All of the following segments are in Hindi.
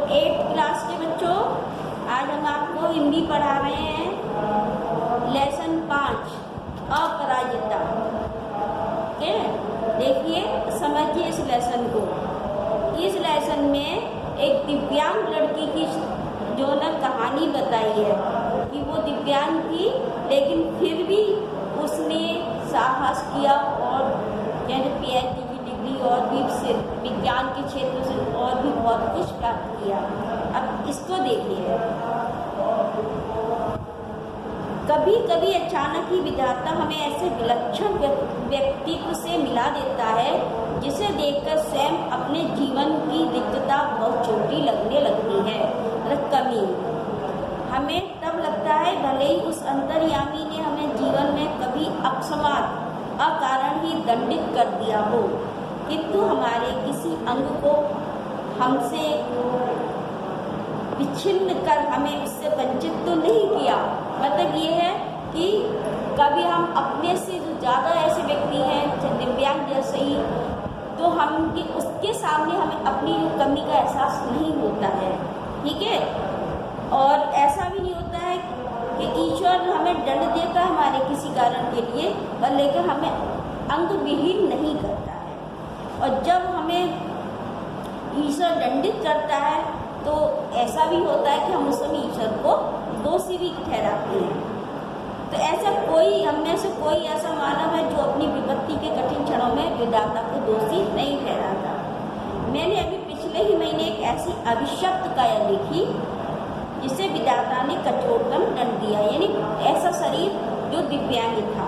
8th क्लास के बच्चों, आज हम आपको हिंदी पढ़ा रहे हैं लेसन 5 अपराजिता। ठीक है, देखिए समझिए इस लेसन को। इस लेसन में एक दिव्यांग लड़की की जो ना कहानी बताई है कि वो दिव्यांग थी, लेकिन फिर भी उसने साहस किया और PhD की डिग्री और भी विज्ञान के क्षेत्र से और भी बहुत कुछ प्राप्त किया। अब इसको देखिए, कभी कभी अचानक ही विधाता हमें ऐसे विलक्षण व्यक्तित्व से मिला देता है जिसे देखकर स्वयं अपने जीवन की रिक्तता बहुत छोटी लगने लगती है। कमी हमें तब लगता है भले ही उस अंतर्यामी ने हमें जीवन में कभी अकस्मात अकारण ही दंडित कर दिया हो, किंतु हमारे किसी अंग को हमसे विच्छिन्न कर हमें उससे वंचित तो नहीं किया। मतलब ये है कि कभी हम अपने से जो ज़्यादा ऐसे व्यक्ति हैं दिव्यांग जैसे ही, तो हम कि उसके सामने हमें अपनी कमी का एहसास नहीं होता है। ठीक है, और ऐसा भी नहीं होता है कि ईश्वर हमें दंड देता हमारे किसी कारण के लिए, पर लेकर हमें अंग विहीन नहीं करता है। और जब हमें ईश्वर दंडित करता है तो ऐसा भी होता है कि हम उस समय ईश्वर को दोषी भी ठहराते हैं। तो ऐसा कोई हम में से कोई ऐसा मानव है जो अपनी विपत्ति के कठिन क्षणों में विधाता को दोषी नहीं ठहराता। मैंने अभी पिछले ही महीने एक ऐसी अभिशप्त काया लिखी जिसे विधाता ने कठोरतम दंड दिया, यानी ऐसा शरीर जो दिव्यांग था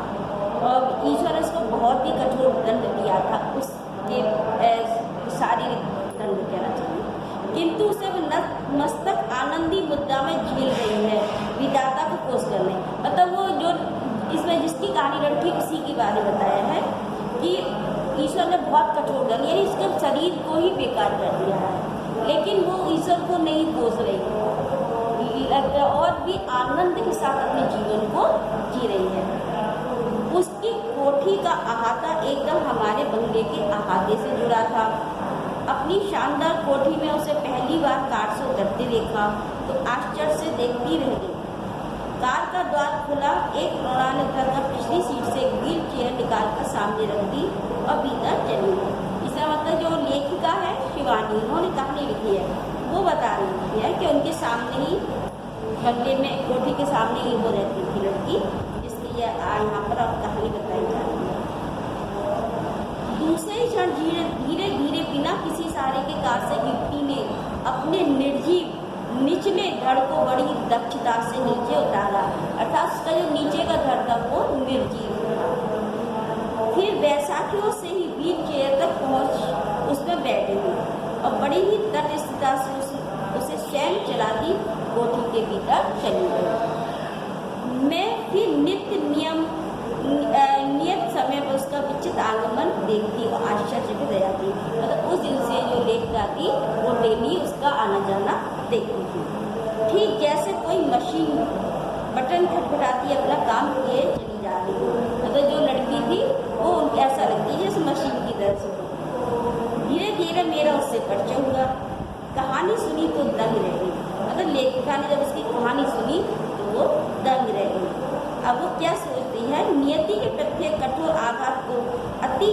और ईश्वर इसको बहुत ही कठोर दंड दिया था, उसके शारीरिक दंड कहना चाहिए, किंतु उसे मस्तक आनंदी मुद्दा में झेल रही है विधाता को कोस करने। मतलब वो जो इसमें जिसकी कहानी लड़की उसी के बारे में बताया है कि ईश्वर ने बहुत कठोर दंड, यानी इसके शरीर को ही बेकार कर दिया है, लेकिन वो ईश्वर को नहीं कोस रही और भी आनंद के साथ अपने जीवन को जी रही है। उसकी कोठी का अहाता एकदम हमारे बंगले के अहाते से जुड़ा था। अपनी शानदार कोठी में उसे पहली बार कार से उतरते देखा तो आश्चर्य से देखती रह गई। कार का द्वार खुला, एक प्रौढ़ा ने उतरकर पिछली सीट से एक व्हील चेयर निकालकर सामने रख दी और भीतर चली गई। इसका मतलब जो लेखिका है शिवानी, उन्होंने कहानी लिखी है, वो बता रही है कि उनके सामने ही बंगले में कोठी के सामने ही वो रहती थी लड़की, जिसकी यहाँ पर अब कहानी बताई जा रही है। दूसरे ही क्षण धीरे धीरे बिना किसी सहारे के कार से युवती ने अपने निर्जीव निचले धड़ को बड़ी दक्षता से नीचे उतारा, अर्थात उसका जो नीचे का धड़ था वो निर्जीव था। फिर बैसाखियों से ही व्हील चेयर तक पहुँच उसमें बैठ गई और बड़ी ही तटस्थता से उसे स्वयं चलाती कोठी के भीतर चली गई। मैं फिर नियत समय पर उसका विचित्र आगमन देखती और आश्चर्यचकित रह जाती। मतलब उस दिन से जो लेखिका थी वो डेली उसका आना जाना देखती थी, ठीक जैसे कोई मशीन बटन खटखटाती अपना काम किए चली जा रही हो। मतलब जो लड़की थी वो उनको ऐसा लगती जैसे मशीन की तरह से। धीरे धीरे मेरा उससे परिचय हुआ। कहानी सुनी तो दंग रह गई। मतलब लेखिका ने जब उसकी कहानी सुनी तो वो दंग रह गई। अब वो क्या सोचती है, नियति के प्रत्येक कठोर आघात को अति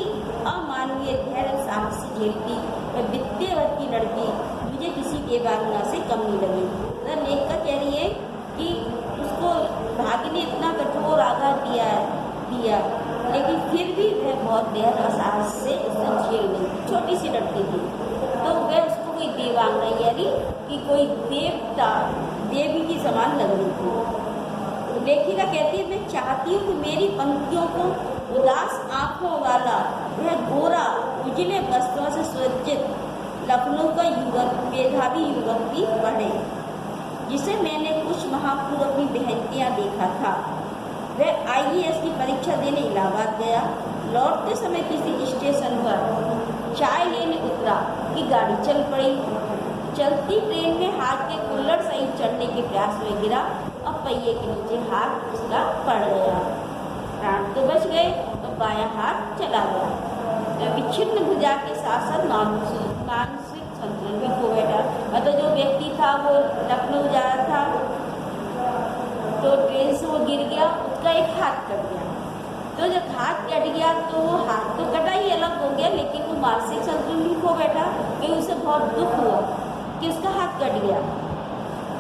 अमानवीय धैर्य साहस से झेलती और विद्यावत की लड़की मुझे किसी देवांगना से कम नहीं लगी। मतलब लेखिका कह रही है कि उसको भाग्य ने इतना कठोर आघात दिया लेकिन फिर भी वह बहुत धैर्य और साहस से उसने झेल ली। छोटी सी लड़की थी तो वह उसको कोई देवांगना यानी कि कोई देवी की समान लग रही थी। लेखिका कहती है, मैं चाहती हूँ कि मेरी पंक्तियों को उदास आंखों वाला वह गोरा उजले वस्त्रों से सज्जित लखनऊ का युवक, मेधावी युवक भी पढ़े, जिसे मैंने कुछ माह पूर्व अपनी बहनतियाँ देखा था। वह IAS की परीक्षा देने इलाहाबाद गया। लौटते समय किसी स्टेशन पर चाय लेने उतरा कि गाड़ी चल पड़ी। चलती ट्रेन में हाथ के कुल्लड़ सहित चढ़ने के प्रयास में गिरा और पहिए के नीचे हाथ उसका पड़ गया। प्राण तो बच गए तो बायां हाथ चला गया। विच्छिन्न भुजा के साथ साथ मानसिक संतुलन भी खो बैठा। मतलब जो व्यक्ति वो लखनऊ जा रहा था, तो ट्रेन से वो गिर गया, उसका एक हाथ कट गया। तो जब हाथ कट गया तो वो हाथ तो कटा ही अलग हो गया, लेकिन वो मानसिक संतुलन भी खो बैठा कि उसे बहुत दुख हुआ कि उसका हाथ कट गया।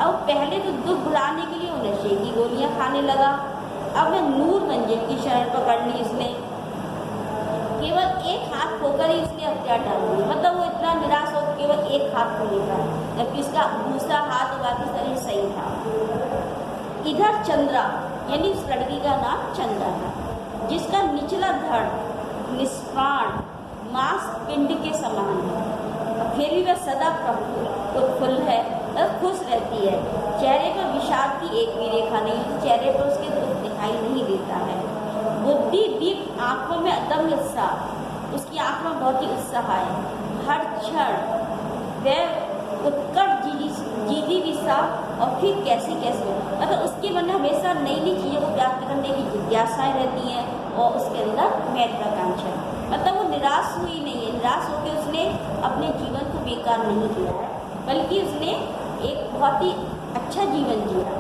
अब पहले तो दुख भुलाने के लिए वो नशे की गोलियां खाने लगा। अब नूर मंजिल की शरण पकड़ ली इसने, केवल एक हाथ खोकर ही उसने हत्या डाल दी। मतलब वो इतना निराश हो केवल एक हाथ को लेकर, जबकि उसका दूसरा हाथ और बाकी शरीर सही था। इधर चंद्रा यानी उस लड़की का नाम चंद्रा था, जिसका निचला धड़ निष्प्राण मांस पिंड के समान है, फिर भी वह सदा उत्फुल्ल है, वह खुश रहती है। चेहरे पर विषाद की एक भी रेखा नहीं, चेहरे पर उसके दुख दिखाई नहीं देता है। बुद्धि दीप आंखों में अदम्य उत्साह, उसकी आंखों में बहुत ही उत्साह है। हर क्षण वह उत्कट जीदी विषा और फिर कैसी मतलब उसके मन में हमेशा नई नई चीज़ों को प्राप्त करने की जिज्ञासाएं रहती हैं और उसके अंदर महत्वाकांक्षा। मतलब वो निराश हुई नहीं है, निराश होकर उसने अपने जीवन को बेकार नहीं किया है, बल्कि उसने एक बहुत ही अच्छा जीवन जिया।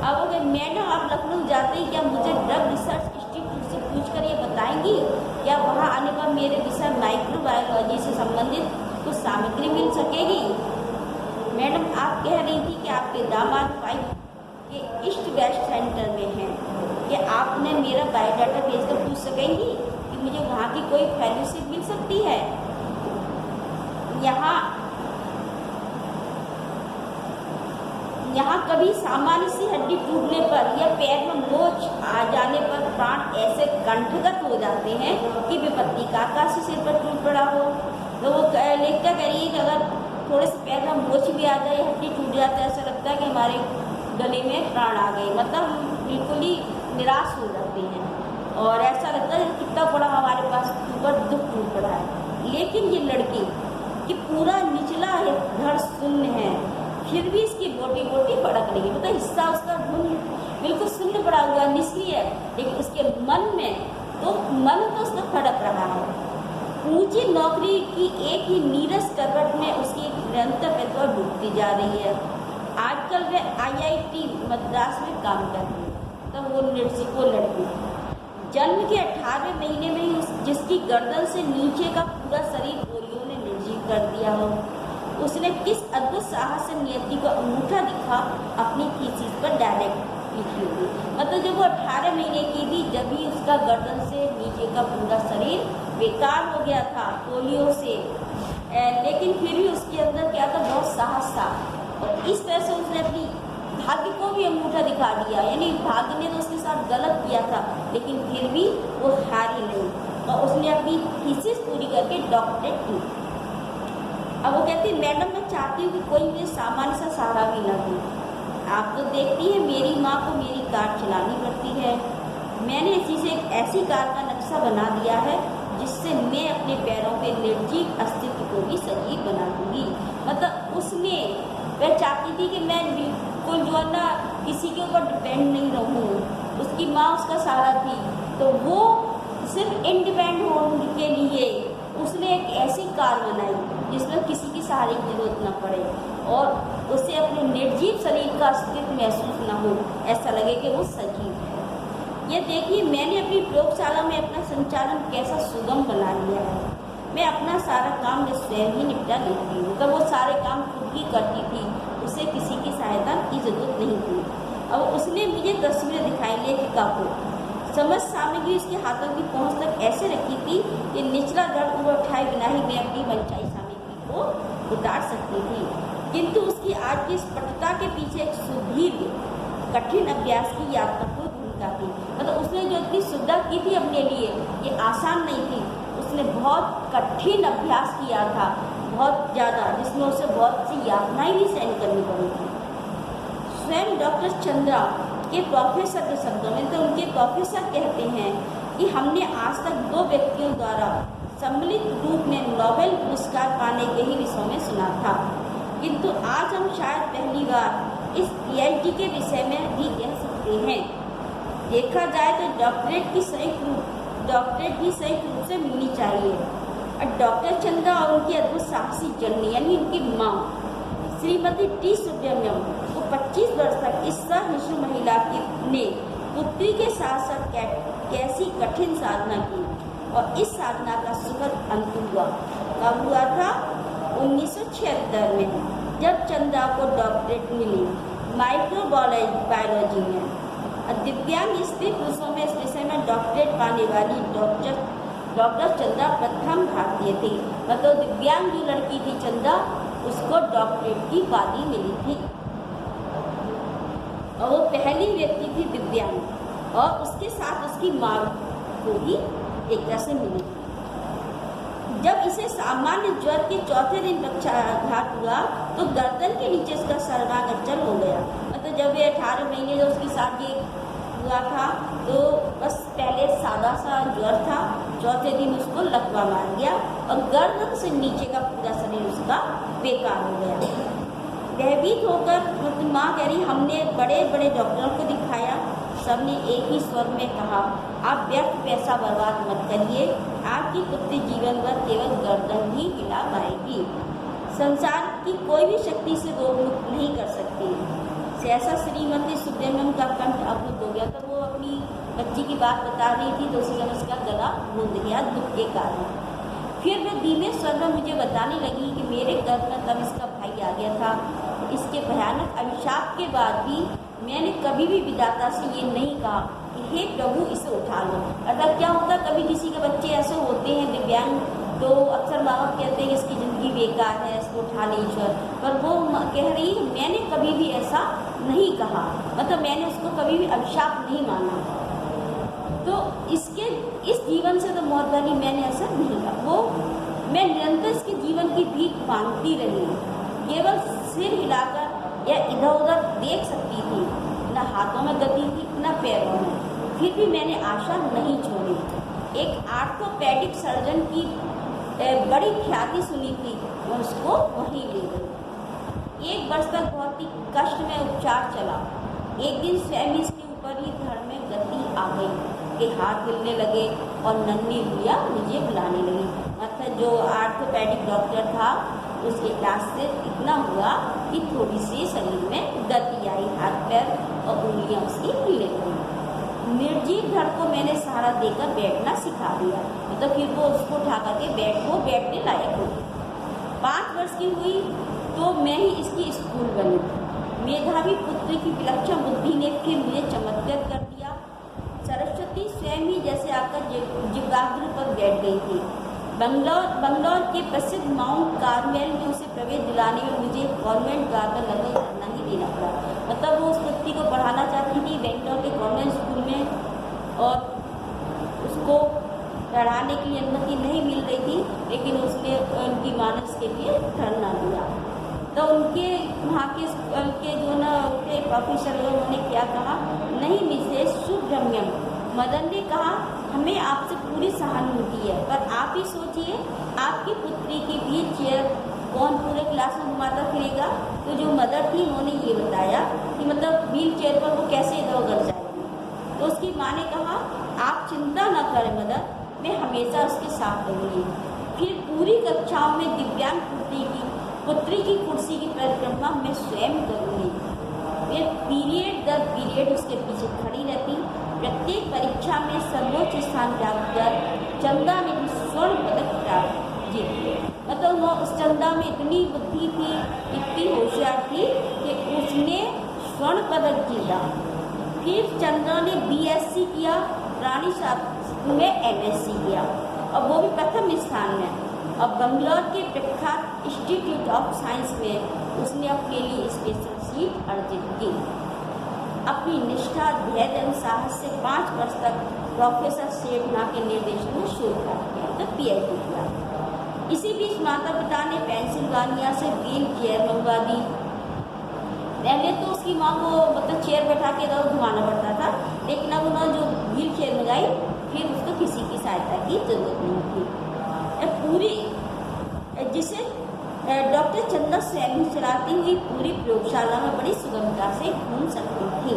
अब अगर मैडम आप लखनऊ जाते ही क्या मुझे ड्रग रिसर्च इंस्टीट्यूट से पूछकर ये बताएंगी क्या वहाँ आने पर मेरे विषय माइक्रोबायोलॉजी से संबंधित कुछ सामग्री मिल सकेगी? मैडम आप कह रही थी कि आपके दामाद 5 के ईस्ट वेस्ट सेंटर में हैं, कि आपने मेरा बायोडाटा भेजकर पूछ सकेंगी कि मुझे वहाँ की कोई फेलोशिप मिल सकती है? यहाँ कभी सामान्य सी हड्डी टूटने पर या पैर में मोच आ जाने पर प्राण ऐसे कंठगत हो जाते हैं कि विपत्ति का आकाश सिर पर टूट पड़ा हो। तो वो लेखता कह रही है कि अगर थोड़े से पैर में मोच भी आ जाए, हड्डी टूट जाता है, ऐसा लगता है कि हमारे गले में प्राण आ गए। मतलब हम बिल्कुल ही निराश हो जाते हैं और ऐसा लगता है कितना बड़ा हमारे पास ऊपर दुख टूट पड़ा है। लेकिन ये लड़की कि पूरा निचला धड़ शून्य है, फिर भी इसकी बोटी फड़क रही है। मतलब हिस्सा उसका बिल्कुल शून्य पड़ा हुआ निचली है, लेकिन उसके मन तो उसका फड़क रहा है। ऊंची नौकरी की एक ही नीरस करवट में उसकी निरंतर प्रतिभा डूबती जा रही है। आजकल वह IIT मद्रास में काम कर रही है। तब वो लड़की जन्म के 18वें महीने में ही जिसकी गर्दन से नीचे का पूरा शरीर पोलियो ने निर्जीव कर दिया हो, उसने किस अद्भुत साहस से नियति को अंगूठा दिखा अपनी थीसिस पर डायरेक्ट लिखी होगी। मतलब जब वो 18 महीने की थी, जब भी उसका गर्दन से नीचे का पूरा शरीर बेकार हो गया था पोलियो से, लेकिन फिर भी उसके अंदर क्या था, बहुत साहस था। और इस तरह से उसने अपनी भाग्य को भी अंगूठा दिखा दिया। यानी भाग्य ने तो उसके साथ गलत किया था, लेकिन फिर भी वो हारी नहीं और उसने अपनी थीसिस पूरी करके डॉक्टरेट की। अब वो कहती है, मैडम मैं चाहती हूँ कि कोई मुझे सामान्य सा सहारा भी ना दे। आप तो देखती हैं मेरी माँ को मेरी कार चलानी पड़ती है। मैंने इसी से एक ऐसी कार का नक्शा बना दिया है जिससे मैं अपने पैरों के निर्जीव अस्तित्व को भी सजीव बना दूंगी। मतलब उसने वह चाहती थी कि मैं बिल्कुल जो है ना किसी के ऊपर डिपेंड नहीं रहूँ। उसकी माँ उसका सहारा थी, तो वो सिर्फ इंडिपेंडेंट होने के लिए उसने एक ऐसी कार बनाई जिसमें किसी की सहारे की जरूरत न पड़े और उसे अपने निर्जीव शरीर का अस्तित्व महसूस न हो, ऐसा लगे कि वो सजीव है। ये देखिए मैंने अपनी प्रयोगशाला में अपना संचालन कैसा सुगम बना लिया है। मैं अपना सारा काम मैं स्वयं ही निपटा लेती हूँ। तो वो सारे काम खुद ही करती थी, उसे किसी की सहायता की जरूरत नहीं थी। अब उसने मुझे तस्वीरें दिखाई लेखिका को समझ सामग्री उसके हाथों की पहुँच तक ऐसे रखी थी कि निचला धड़ ऊपर उठाए बिना ही मैं अपनी मनचाही सामग्री को उतार सकती थी। किंतु उसकी आज की स्पष्टता के पीछे एक सुदीर्घ कठिन अभ्यास की यात्रापूर्ण भूमिका थी। मतलब उसने जो इतनी सुविधा की थी अपने लिए, ये आसान नहीं थी। उसने बहुत कठिन अभ्यास किया था, बहुत ज़्यादा, जिसमें उसे बहुत सी यातनाएं भी सहन करनी पड़ी थी। स्वयं डॉक्टर चंद्रा के प्रोफेसर के शब्दों में तो उनके प्रोफेसर कहते हैं कि हमने आज तक 2 व्यक्तियों द्वारा सम्मिलित रूप में नोबेल पुरस्कार पाने के ही विषय में सुना था, किंतु आज हम शायद पहली बार इस PhD के विषय में भी कह सकते हैं। देखा जाए तो डॉक्टरेट भी संयुक्त रूप से मिलनी चाहिए। और डॉक्टर चंद्रा और उनकी अद्भुत साहसी जननी यानी उनकी माँ श्री श्रीमती टी सुब्रमण्यम को 25 वर्ष तक इस सहिष्णु महिला ने पुत्री के साथ साथ कैसी कठिन साधना की और इस साधना का सुखद अंत हुआ। कब हुआ था? 1976 में, जब चंदा को डॉक्टरेट मिली माइक्रोबायोलॉजी में। दिव्यांग स्त्री पुरुषों में इस विषय में डॉक्टरेट पाने वाली डॉक्टर चंदा प्रथम भारतीय थी। मतलब दिव्यांग जो लड़की थी चंदा, उसको डॉक्टरेट की उपाधि मिली थी और वो पहली व्यक्ति थी दिव्यांग, और उसके साथ उसकी माँ को भी एक तरह से मिली थी। जब इसे सामान्य ज्वर के चौथे दिन पक्षाघात हुआ तो गर्दन के नीचे उसका सर्वांग अचल हो गया। मतलब जब ये 18 महीने जो उसके साथ ये हुआ था तो बस पहले सादा सा ज्वर था, चौथे दिन उसको लकवा मार गया और गर्दन से नीचे का पूरा शरीर उसका बेकार हो गया। भयभीत होकर मतलब माँ कह रही, हमने बड़े बड़े डॉक्टरों को दिखाया, सबने एक ही स्वर में कहा, आप व्यर्थ पैसा बर्बाद मत करिए, आपकी पुत्री जीवन भर केवल गर्दन ही हिला पाएगी, संसार की कोई भी शक्ति से रोग मुक्त नहीं कर सकती। सहसा श्रीमती सुब्रमण्यम का कंठ अवरुद्ध हो गया। तो वो अपनी बच्ची की बात बता रही थी तो उसी समय उसका गला बूंद गया दुख के कारण। फिर वह धीमे स्वर में मुझे बताने लगी कि मेरे गर्भ में तब इसका भाई आ गया था। इसके भयानक अभिशाप के बाद भी मैंने कभी भी विधाता से ये नहीं कहा कि हे प्रभु इसे उठा लो। अर्थात क्या होता, कभी किसी के बच्चे ऐसे होते हैं दिव्यांग, तो अक्सर माँ बाप कहते हैं कि इसकी ज़िंदगी बेकार है, इसको उठा ले ईश्वर, पर वो कह रही है मैंने कभी भी ऐसा नहीं कहा, मतलब मैंने उसको कभी भी अभिशाप नहीं माना। तो इस जीवन से तो मौत वाली मैंने ऐसा नहीं कहा। वो मैं निरंतर इसके जीवन की भीख मांगती रही, केवल सिर हिलाकर या इधर उधर देख सकती थी, न हाथों में गति थी न पैरों में, फिर भी मैंने आशा नहीं छोड़ी। एक आर्थोपेडिक सर्जन की बड़ी ख्याति सुनी थी, मैं उसको वहीं ले गई। 1 वर्ष तक बहुत ही कष्ट में उपचार चला। एक दिन स्वयं इसके ऊपर ही घर में गति आ गई कि हाथ हिलने लगे और नन्ही भैया मुझे बुलाने लगी। मतलब जो आर्थोपेडिक डॉक्टर था उसके इलाज से इतना हुआ कि थोड़ी सी शरीर में गति आई, हाथ पैर और उंगलियां उसकी हिलने लगी। निर्जीव धड़ को मैंने सहारा देकर बैठना सिखा दिया, मतलब फिर वो उसको उठा करके बैठने लायक हुई। 5 वर्ष की हुई तो मैं ही इसकी स्कूल बनी। मेधावी पुत्री की विलक्षण बुद्धि ने फिर मुझे चमत्कार कर दिया। सरस्वती स्वयं ही जैसे आकर जिब्राग्र पर बैठ गई थी। बंगलौर के प्रसिद्ध माउंट कार्मेल में उसे प्रवेश दिलाने में मुझे गवर्नमेंट गार्डन लगभग धरना ही देना पड़ा। मतलब वो उस पुत्री को पढ़ाना चाहती थी बेंगलोर के गवर्नमेंट स्कूल में, और उसको पढ़ाने के लिए अनुमति नहीं मिल रही थी, लेकिन उसने उनकी मानस के लिए धरना दिया। तो उनके वहाँ के जो ना उनके प्रोफेसर उन्होंने क्या कहा, नहीं मिसेस सुब्रमण्यम, मदन ने कहा हमें आपसे पूरी सहानुभूति है, पर आप ही सोचिए आपकी पुत्री की व्हील चेयर कौन पूरे क्लास में घुमाता फिरेगा। तो जो मदर थी उन्होंने ये बताया कि मतलब व्हील चेयर पर वो कैसे इधर उधर जाएगी। तो उसकी माँ ने कहा आप चिंता न करें मदर, मैं हमेशा उसके साथ रहूँगी। फिर पूरी कक्षाओं में दिव्यांग पुत्री की कुर्सी की परिक्रमा मैं स्वयं करूँगी। वे पीरियड दर पीरियड उसके पीछे खड़ी रहती। प्रत्येक परीक्षा में सर्वोच्च स्थान प्राप्त कर चंदा ने स्वर्ण पदक प्राप्त जीते। मतलब वो उस चंदा में इतनी बुद्धि थी, इतनी होशियार थी कि उसने स्वर्ण पदक जीता। फिर चंदा ने BSc किया, प्राणी शास्त्र में MSc किया और वो भी प्रथम स्थान में। और बंगलौर के प्रख्यात इंस्टीट्यूट ऑफ साइंस में उसने अपने लिए स्पेशल सीट अर्जित की। अपनी निष्ठा, धैर्य एवं साहस से 5 वर्ष तक प्रोफेसर सेठना के निर्देशन में शोध कार्य किया, मतलब PhD किया। इसी बीच माता पिता ने पेंसिल्वानिया से व्हील चेयर मंगवा दी। पहले तो उसकी माँ को मतलब चेयर बैठा के इधर घुमाना पड़ता था, लेकिन अब उन्होंने जो व्हील चेयर मंगाई फिर उसको किसी की सहायता की जरूरत नहीं थी। पूरी जिसे डॉक्टर चंदा स्वयं चलाती हुई पूरी प्रयोगशाला में बड़ी सुगमता से घूम सकती थी।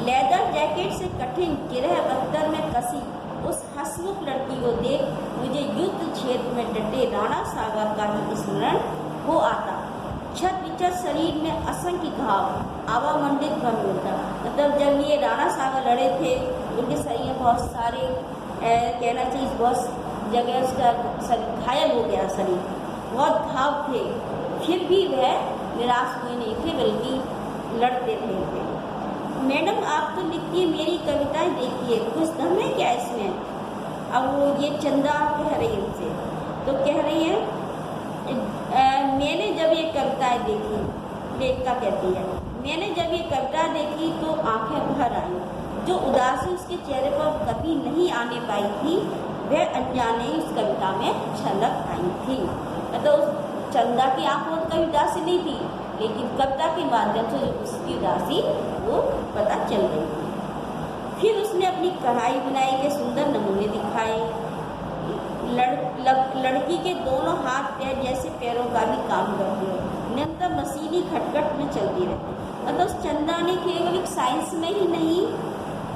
लेदर जैकेट से कठिन गिरह बख्तर में कसी उस हंसमुख लड़की को देख मुझे युद्ध क्षेत्र में डटे राणा सागर का ही स्मरण हो आता। छत विचर शरीर में असंख्य घाव आवामंडित भंग होता। मतलब जब ये राणा सागर लड़े थे, उनके शरीर में बहुत सारे कहना चाहिए बहुत जगह उसका शरीर घायल हो गया, शरीर बहुत घाव थे, फिर भी वह निराश हुए नहीं थे, बल्कि लड़ते रहे थे। मैडम आप तो लिखती है, मेरी कविताएं देखिए, कुछ दम है क्या इसमें? अब वो ये चंदा कह रही है उनसे, तो कह रही है मैंने जब ये कविताएं देखी, लेखिका कहती है, मैंने जब ये कविता देखी तो आंखें भर आई। जो उदासी उसके चेहरे पर कभी नहीं आने पाई थी, वह अनजाने ही उस कविता में झलक आई थी। मतलब उस चंदा की आंखों में कभी उदासी नहीं थी, लेकिन कविता के माध्यम से उसकी उदासी वो पता चल रही थी। फिर उसने अपनी कढ़ाई बुनाई के सुंदर नमूने दिखाए। लड़की के दोनों हाथ पैर जैसे पैरों का भी काम करते हैं, निरंतर मशीनी खटखट में चलती रहती। मतलब उस चंदा ने केवल एक साइंस में ही नहीं,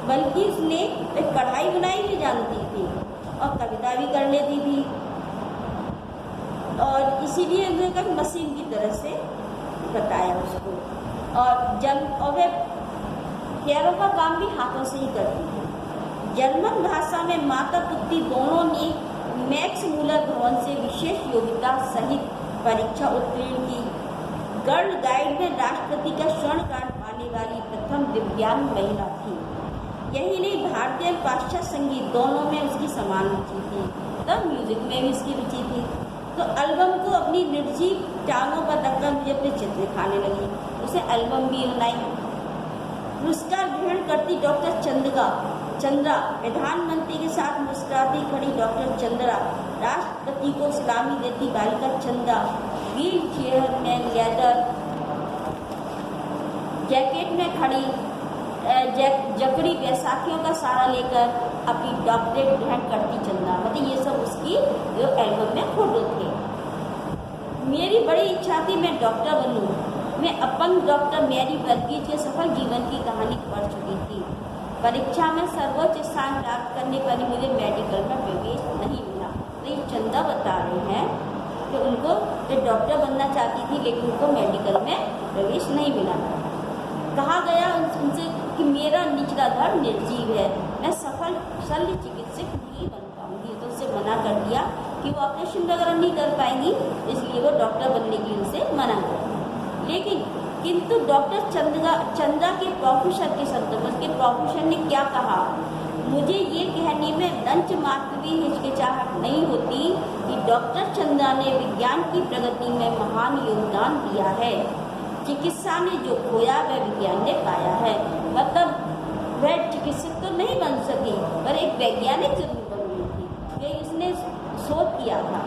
बल्कि उसने एक कढ़ाई बुनाई भी जानती थी और कविता भी कर लेती थी, और इसीलिए उन्होंने कभी मशीन की तरह से बताया उसको। और वह पैरों का काम भी हाथों से ही करती थी। जर्मन भाषा में माता पुत्री दोनों ने मैक्स मूलर भवन से विशेष योग्यता सहित परीक्षा उत्तीर्ण की। गर्ल गाइड में राष्ट्रपति का स्वर्ण कार्ड पाने वाली प्रथम दिव्यांग महिला थी। यही नहीं, भारतीय और पाश्चात्य संगीत दोनों में उसकी समान रुचि थी, तब म्यूजिक में भी उसकी रुचि थी। तो एल्बम को अपनी निर्जीव टांगों पर रखकर मुझे अपने चित्र दिखाने लगी, उसे एल्बम भी बनाई। पुरस्कार ग्रहण करती डॉक्टर चंद्रा, प्रधानमंत्री के साथ मुस्कुराती खड़ी डॉक्टर चंद्रा, राष्ट्रपति को सलामी देती बालिका चंद्रा, व्हील चेयर में लेदर जैकेट में खड़ी जकड़ी बैसाखियों का सहारा लेकर अपनी डॉक्टरेट ग्रहण करती चंद्रा। मतलब ये सब उसकी जो एल्बम में फोटो थे। मेरी बड़ी इच्छा थी मैं डॉक्टर बनूं। मैं अपंग डॉक्टर मैरी वर्गीज के सफल जीवन की कहानी पढ़ चुकी थी। परीक्षा में सर्वोच्च स्थान प्राप्त करने पर मुझे मेडिकल में प्रवेश नहीं मिला। तो ये चंदा बता रहे हैं कि उनको जो डॉक्टर बनना चाहती थी, लेकिन उनको मेडिकल में प्रवेश नहीं मिला। कहा गया उनसे कि मेरा निचला धड़ निर्जीव है, मैं सफल शल्य चिकित्सक नहीं बन पाऊंगी। तो उससे मना कर दिया कि वो ऑपरेशन वगैरह नहीं कर पाएंगी, इसलिए वो डॉक्टर बनने के लिए उनसे मना कर दिया। लेकिन किंतु डॉक्टर चंदा के प्रोफेसर के शब्दों में उसके प्रोफेसर ने क्या कहा, मुझे ये कहने में लंच मात्र भी हिचकिचाहट नहीं होती कि डॉक्टर चंदा ने विज्ञान की प्रगति में महान योगदान दिया है। चिकित्सा ने जो खोया वह विज्ञान ने पाया है। मतलब वह चिकित्सक तो नहीं बन सकी, पर एक वैज्ञानिक जरूर बन गई थी। यही उसने शोध किया था।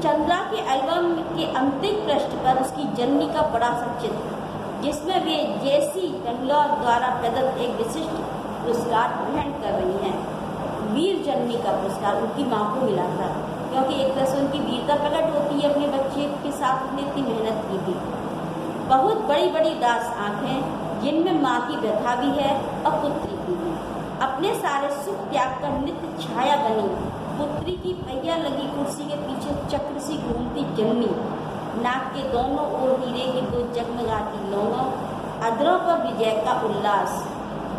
चंद्रा के एल्बम के अंतिम पृष्ठ पर उसकी जननी का बड़ा सा चित्र, जिसमें वे जेसी बेंगलोर द्वारा प्रदत्त एक विशिष्ट पुरस्कार ग्रहण कर रही हैं। वीर जननी का पुरस्कार उनकी माँ को मिला था, क्योंकि एक तरह से उनकी वीरता प्रकट होती है। अपने बच्चे के साथ उसने इतनी मेहनत की थी। बहुत बड़ी बड़ी दास आँखें, जिनमें माँ की व्यथा भी है और पुत्री की भी। अपने सारे सुख त्याग कर नित्य छाया बनी पुत्री की पहिया लगी कुर्सी के पीछे चक्र सी घूमती जननी, नाक के दोनों ओर हीरे की दो जगमगाती लौंगों, अधरों पर विजय का उल्लास,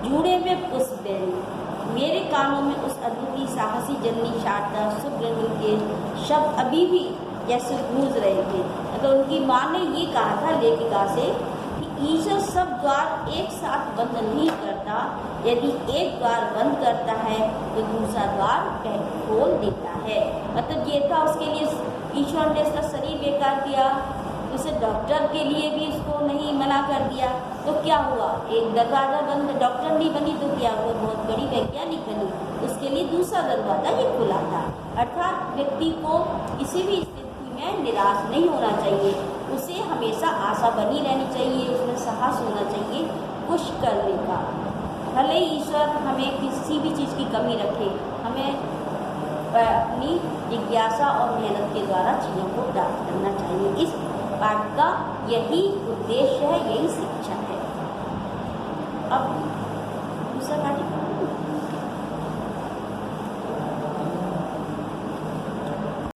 जूड़े में पुष्प बेरी। मेरे कानों में उस अद्भुत साहसी जननी शारदा सुब्रमण्यम के शब्द अभी भी जैसे गूंज रहे थे। तो उनकी माँ ने ये कहा था लेखिका से कि ईश्वर सब द्वार एक साथ बंद नहीं करता, यदि एक द्वार बंद करता है तो दूसरा द्वार खोल देता है। मतलब ये था उसके लिए, ईश्वर ने इसका शरीर बेकार किया, उसे डॉक्टर के लिए भी उसको नहीं मना कर दिया। तो क्या हुआ, एक दरवाज़ा बंद, डॉक्टर नहीं बनी तो क्या हुआ, बहुत बड़ी वैज्ञानिक बनी, उसके लिए दूसरा दरवाज़ा ये खुला था। अर्थात व्यक्ति को किसी भी में निराश नहीं होना चाहिए, उसे हमेशा आशा बनी रहनी चाहिए, उसमें साहस होना चाहिए कुछ करने का। भले ही ईश्वर हमें किसी भी चीज़ की कमी रखे, हमें अपनी जिज्ञासा और मेहनत के द्वारा चीज़ों को प्राप्त करना चाहिए। इस पाठ का यही उद्देश्य है, यही शिक्षा है। अब